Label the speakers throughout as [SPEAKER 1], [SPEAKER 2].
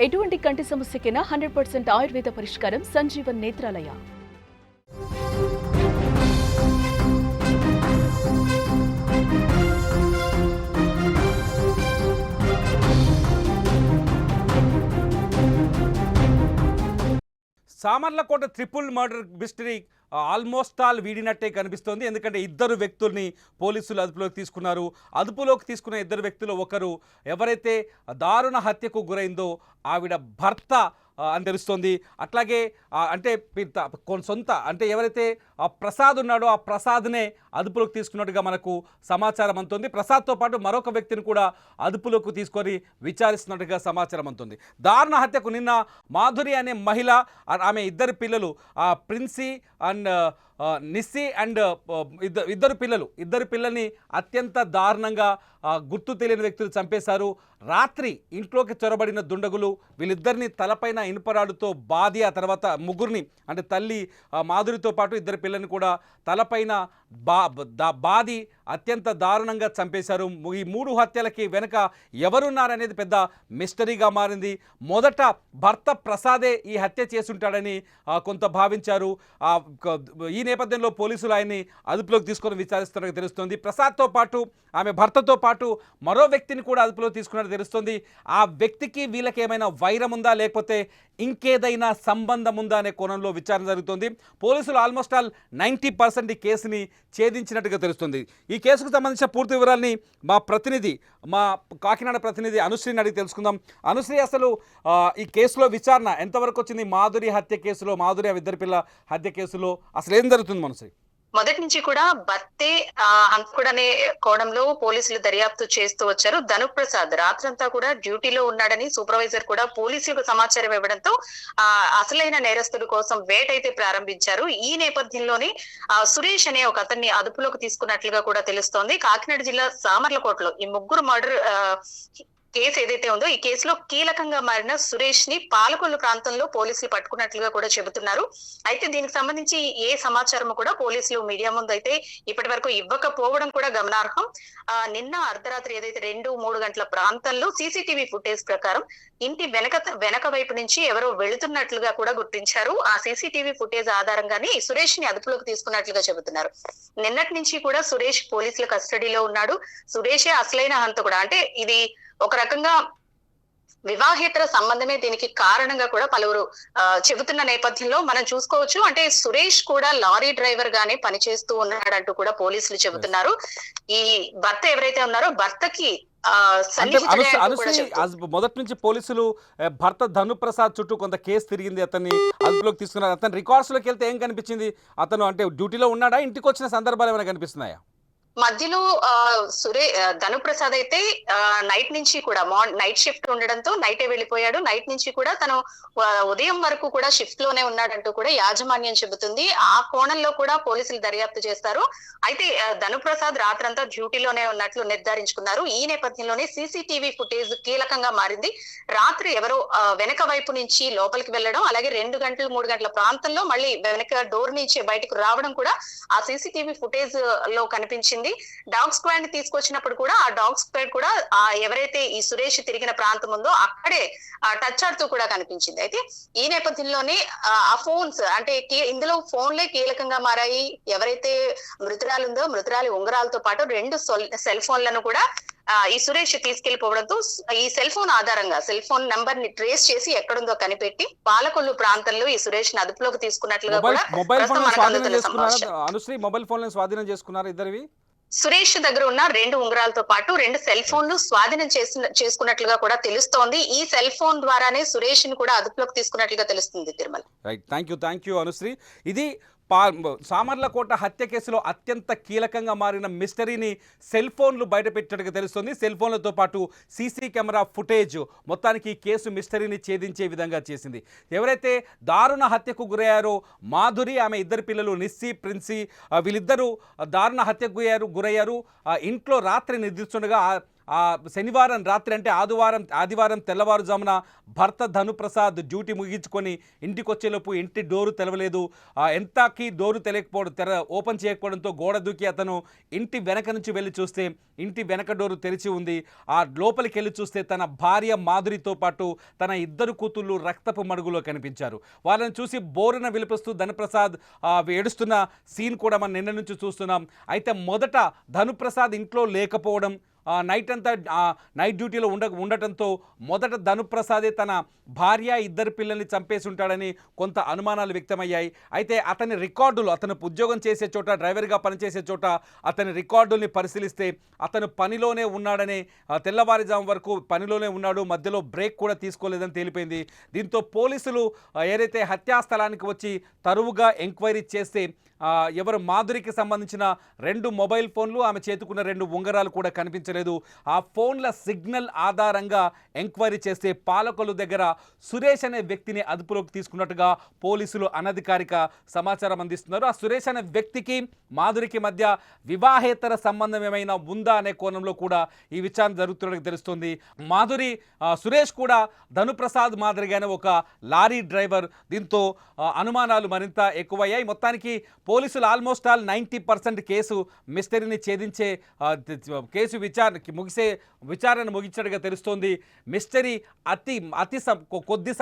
[SPEAKER 1] ఎటువంటి కంటి సమస్యకైనా 100% ఆయుర్వేద పరిష్కారం Sanjeevan Netralaya.
[SPEAKER 2] Samarlakota triple murder mystery almost all వీడినట్టే కనిపిస్తోంది. ఎందుకంటే ఇద్దరు వ్యక్తుల్ని పోలీసులు అదుపులోకి తీసుకున్నారు. అదుపులోకి తీసుకున్న ఇద్దరు వ్యక్తులు ఒకరు ఎవరైతే దారుణ హత్యకు గురైందో ఆవిడ భర్త అని తెలుస్తోంది. అట్లాగే అంటే సొంత అంటే ఎవరైతే ఆ ప్రసాద్ ఉన్నాడో ఆ ప్రసాద్నే అదుపులోకి తీసుకున్నట్టుగా మనకు సమాచారం అందుతుంది. ప్రసాద్తో పాటు మరొక వ్యక్తిని కూడా అదుపులోకి తీసుకొని విచారిస్తున్నట్టుగా సమాచారం అందుతుంది. దారుణ హత్యకు నిన్న మాధురి అనే మహిళ, ఆమె ఇద్దరు పిల్లలు ప్రిన్సీ అండ్ నిస్సి అండ్ ఇద్దరు పిల్లల్ని అత్యంత దారుణంగా గుర్తు తెలియని వ్యక్తులు చంపేశారు. రాత్రి ఇంట్లోకి చొరబడిన దుండగులు వీళ్ళిద్దరిని తలపైన ఇనుపరాడుతో బాది ఆ తర్వాత ముగ్గురిని అంటే తల్లి మాధురితో పాటు ఇద్దరు పిల్లల్ని కూడా తలపైన బాది అత్యంత దారుణంగా చంపేశారు. ఈ మూడు హత్యలకి వెనుక ఎవరున్నారనేది పెద్ద మిస్టరీగా మారింది. మొదట భర్త ప్రసాదే ఈ హత్య చేసుంటాడని కొంత భావించారు. ఈ నేపథ్యంలో పోలీసులు ఆయన్ని అదుపులోకి తీసుకొని విచారిస్తున్నట్టు తెలుస్తోంది. ప్రసాద్తో పాటు ఆమె భర్తతో పాటు మరో వ్యక్తిని కూడా అదుపులోకి తీసుకున్నట్టు తెలుస్తోంది. ఆ వ్యక్తికి వీళ్ళకి ఏమైనా వైరం ఉందా లేకపోతే ఇంకేదైనా సంబంధం ఉందా అనే కోణంలో విచారణ జరుగుతుంది. పోలీసులు ఆల్మోస్ట్ ఆల్ 90% ఈ కేసుని ఛేదించినట్టుగా తెలుస్తుంది. ఈ కేసుకు సంబంధించిన పూర్తి వివరాలని మా కాకినాడ ప్రతినిధి అనుశ్రీని అడిగి తెలుసుకుందాం. అనుశ్రీ, అసలు ఈ కేసులో విచారణ ఎంతవరకు వచ్చింది? మాధురి హత్య కేసులో, మాధురి ఇద్దరు పిల్ల హత్య కేసులో అసలు ఏం జరుగుతుంది అనుశ్రీ?
[SPEAKER 3] మొదటి నుంచి కూడా భర్తే హంతకుడనే కోణంలో పోలీసులు దర్యాప్తు చేస్తూ వచ్చారు. ధనుప్రసాద్ రాత్రంతా కూడా డ్యూటీలో ఉన్నాడని సూపర్వైజర్ కూడా పోలీసులకు సమాచారం ఇవ్వడంతో అసలైన నేరస్తుడి కోసం వేటైతే ప్రారంభించారు. ఈ నేపథ్యంలోనే సురేష్ అనే ఒక అతన్ని అదుపులోకి తీసుకున్నట్లుగా కూడా తెలుస్తోంది. కాకినాడ జిల్లా సామర్లకోటలో ఈ ముగ్గురు మర్డర్ కేసు ఏదైతే ఉందో ఈ కేసులో కీలకంగా మారిన సురేష్ ని పాలకొల్లు ప్రాంతంలో పోలీసులు పట్టుకున్నట్లుగా కూడా చెబుతున్నారు. అయితే దీనికి సంబంధించి ఏ సమాచారం కూడా పోలీసులు మీడియా ముందు అయితే ఇప్పటి వరకు ఇవ్వకపోవడం కూడా గమనార్హం. నిన్న అర్ధరాత్రి ఏదైతే 2-3 గంటల ప్రాంతంలో సీసీటీవీ ఫుటేజ్ ప్రకారం ఇంటి వెనక వైపు నుంచి ఎవరో వెళుతున్నట్లుగా కూడా గుర్తించారు. ఆ సీసీటీవీ ఫుటేజ్ ఆధారంగానే సురేష్ ని అదుపులోకి తీసుకున్నట్లుగా చెబుతున్నారు. నిన్నటి నుంచి కూడా సురేష్ పోలీసుల కస్టడీలో ఉన్నాడు. సురేషే అసలైన హంతకుడు, అంటే ఇది ఒక రకంగా వివాహేతర సంబంధమే దీనికి కారణంగా కూడా పలువురు చెబుతున్న నేపథ్యంలో మనం చూసుకోవచ్చు. అంటే సురేష్ కూడా లారీ డ్రైవర్ గానే పనిచేస్తూ ఉన్నాడంటూ కూడా పోలీసులు చెబుతున్నారు. ఈ భర్త ఎవరైతే ఉన్నారో భర్తకి
[SPEAKER 2] మొదటి నుంచి పోలీసులు భర్త ధనుప్రసాద్ చుట్టూ కొంత కేసు తిరిగింది, అతన్ని అదుపులోకి తీసుకున్నారు. అతను రికార్డ్స్ లోకి వెళ్తే ఏం కనిపించింది? అతను అంటే డ్యూటీలో ఉన్నాడా, ఇంటికి వచ్చిన సందర్భాలు ఏమైనా కనిపిస్తున్నాయా?
[SPEAKER 3] మధ్యలో ధనుప్రసాద్ అయితే నైట్ నుంచి కూడా నైట్ షిఫ్ట్ ఉండడంతో నైటే వెళ్ళిపోయాడు. నైట్ నుంచి కూడా తను ఉదయం వరకు కూడా షిఫ్ట్ లోనే ఉన్నాడంటూ కూడా యాజమాన్యం చెబుతుంది. ఆ కోణంలో కూడా పోలీసులు దర్యాప్తు చేస్తారు. అయితే ధనుప్రసాద్ రాత్రంతా డ్యూటీలోనే ఉన్నట్లు నిర్ధారించుకున్నారు. ఈ నేపథ్యంలోనే సీసీటీవీ ఫుటేజ్ కీలకంగా మారింది. రాత్రి ఎవరో వెనక వైపు నుంచి లోపలికి వెళ్ళడం, అలాగే 2-3 గంటల ప్రాంతంలో మళ్ళీ వెనక డోర్ నుంచి బయటకు రావడం కూడా ఆ సీసీటీవీ ఫుటేజ్ లో కనిపించింది. డాగ్ స్క్వాడ్ ని తీసుకొచ్చినప్పుడు కూడా ఆ డాగ్ స్క్వాడ్ కూడా ఎవరైతే ఈ సురేష్ తిరిగిన ప్రాంతం ఉందో అక్కడే టచ్ ఆడుతూ కూడా కనిపించింది. అయితే ఈ నేపథ్యంలోనే ఆ ఫోన్స్ అంటే ఇందులో ఫోన్లే కీలకంగా మారాయి. ఎవరైతే మృతురాలు ఉందో మృతురాలి ఉంగరాలతో పాటు 2 సెల్ ఫోన్లను కూడా ఈ సురేష్ తీసుకెళ్లిపోవడంతో ఈ సెల్ ఫోన్ ఆధారంగా సెల్ ఫోన్ నంబర్ ని ట్రేస్ చేసి ఎక్కడుందో కనిపెట్టి పాలకొల్లు ప్రాంతంలో ఈ సురేష్ ని అదుపులోకి తీసుకున్నట్లుగా కూడా
[SPEAKER 2] స్వాధీనం చేసుకున్నారు ఇద్దరివి.
[SPEAKER 3] సురేష్ దగ్గర ఉన్న 2 ఉంగరాలతో పాటు 2 సెల్ ఫోన్లు స్వాధీనం చేసుకున్నట్లుగా కూడా తెలుస్తోంది. ఈ సెల్ ఫోన్ ద్వారానే సురేష్ ని కూడా అదుపులోకి తీసుకున్నట్లుగా తెలుస్తుంది. Tirumala,
[SPEAKER 2] right, thank you Anusri. ఇది సామర్లకోట హత్య కేసులో అత్యంత కీలకంగా మారిన మిస్టరీని సెల్ ఫోన్లు బయటపెట్టినట్టుగా తెలుస్తుంది. సెల్ ఫోన్లతో పాటు సీసీ కెమెరా ఫుటేజ్ మొత్తానికి కేసు మిస్టరీని ఛేదించే విధంగా చేసింది. ఎవరైతే దారుణ హత్యకు గురయ్యారో మాధురి, ఆమె ఇద్దరు పిల్లలు నిస్సి, ప్రిన్సీ, వీళ్ళిద్దరూ దారుణ హత్యకు గురయ్యారు. ఇంట్లో రాత్రి నిద్రిస్తుండగా శనివారం రాత్రి అంటే ఆదివారం తెల్లవారుజామున భర్త ధనుప్రసాద్ డ్యూటీ ముగించుకొని ఇంటికి వచ్చేలోపు ఇంటి డోరు తెరవలేదు. ఎంతకీ డోరు తెలియకపోవడం ఓపెన్ చేయకపోవడంతో గోడ దూకి అతను ఇంటి వెనక నుంచి వెళ్ళి చూస్తే ఇంటి వెనక డోరు తెరిచి ఉంది. ఆ లోపలికి వెళ్ళి చూస్తే తన భార్య మాధురితో పాటు తన ఇద్దరు కూతుళ్ళు రక్తపు మడుగులో కనిపించారు. వాళ్ళని చూసి బోరున విలిపిస్తూ ధనుప్రసాద్ ఏడుస్తున్న సీన్ కూడా మనం నిన్న నుంచి చూస్తున్నాం. అయితే మొదట ధనుప్రసాద్ ఇంట్లో లేకపోవడం, నైట్ డ్యూటీలో ఉండటంతో మొదట ధనుప్రసాదే తన భార్య ఇద్దరు పిల్లల్ని చంపేసి ఉంటాడని కొంత అనుమానాలు వ్యక్తమయ్యాయి. అయితే అతని రికార్డులు, అతను ఉద్యోగం చేసే చోట, డ్రైవర్గా పనిచేసే చోట అతని రికార్డుల్ని పరిశీలిస్తే అతను పనిలోనే ఉన్నాడని, తెల్లవారుజాము వరకు పనిలోనే ఉన్నాడు, మధ్యలో బ్రేక్ కూడా తీసుకోలేదని తేలిపోయింది. దీంతో పోలీసులు ఏదైతే హత్యాస్థలానికి వచ్చి తరువుగా ఎంక్వైరీ చేస్తే ఎవరు మాధురికి సంబంధించిన 2 మొబైల్ ఫోన్లు, ఆమె చేతుకున్న 2 ఉంగరాలు కూడా కనిపించలేదు. ఆ ఫోన్ల సిగ్నల్ ఆధారంగా ఎంక్వైరీ చేస్తే పాలకొల్లు దగ్గర సురేష్ అనే వ్యక్తిని అదుపులోకి తీసుకున్నట్టుగా పోలీసులు అనధికారిక సమాచారం అందిస్తున్నారు. ఆ సురేష్ అనే వ్యక్తికి మాధురికి మధ్య వివాహేతర సంబంధం ఏమైనా ఉందా అనే కోణంలో కూడా ఈ విచారణ జరుగుతున్నట్టు తెలుస్తుంది. మాధురి సురేష్ కూడా ధనుప్రసాద్ మాదిరిగానే ఒక లారీ డ్రైవర్. దీంతో అనుమానాలు మరింత ఎక్కువయ్యాయి. మొత్తానికి పోలీసులు ఆల్మోస్ట్ ఆల్ 90% కేసు మిస్టరీని ఛేదించే కేసు విచారణ ముగించినట్టుగా తెలుస్తోంది. మిస్టరీ అతి కొద్ది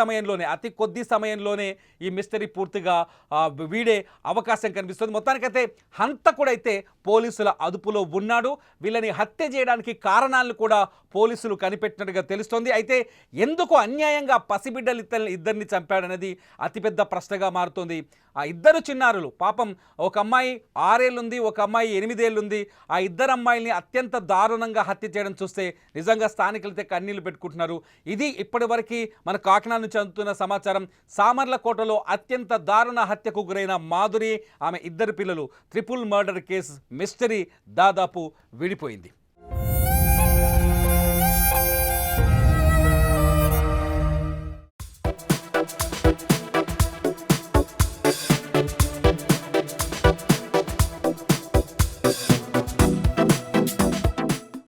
[SPEAKER 2] సమయంలోనే ఈ మిస్టరీ పూర్తిగా వీడే అవకాశం కనిపిస్తుంది. మొత్తానికైతే హంతకుడైతే పోలీసుల అదుపులో ఉన్నాడు. వీళ్ళని హత్య చేయడానికి కారణాలను కూడా పోలీసులు కనిపెట్టినట్టుగా తెలుస్తోంది. అయితే ఎందుకు అన్యాయంగా పసిబిడ్డలు ఇద్దరిని చంపాడనేది అతిపెద్ద ప్రశ్నగా మారుతోంది. ఆ ఇద్దరు చిన్నారులు, పాపం ఒక అమ్మాయి 6 ఏళ్ళుంది, ఒక అమ్మాయి 8 ఏళ్ళుంది. ఆ ఇద్దరు అమ్మాయిల్ని అత్యంత దారుణంగా హత్య చేయడం చూస్తే నిజంగా స్థానికులైతే కన్నీళ్లు పెట్టుకుంటున్నారు. ఇది ఇప్పటివరకు మన కాకినాడ నుంచి అందుతున్న సమాచారం. సామర్లకోటలో అత్యంత దారుణ హత్యకు గురైన మాధురి, ఆమె ఇద్దరు పిల్లలు, ట్రిపుల్ మర్డర్ కేసు మిస్టరీ దాదాపు విడిపోయింది.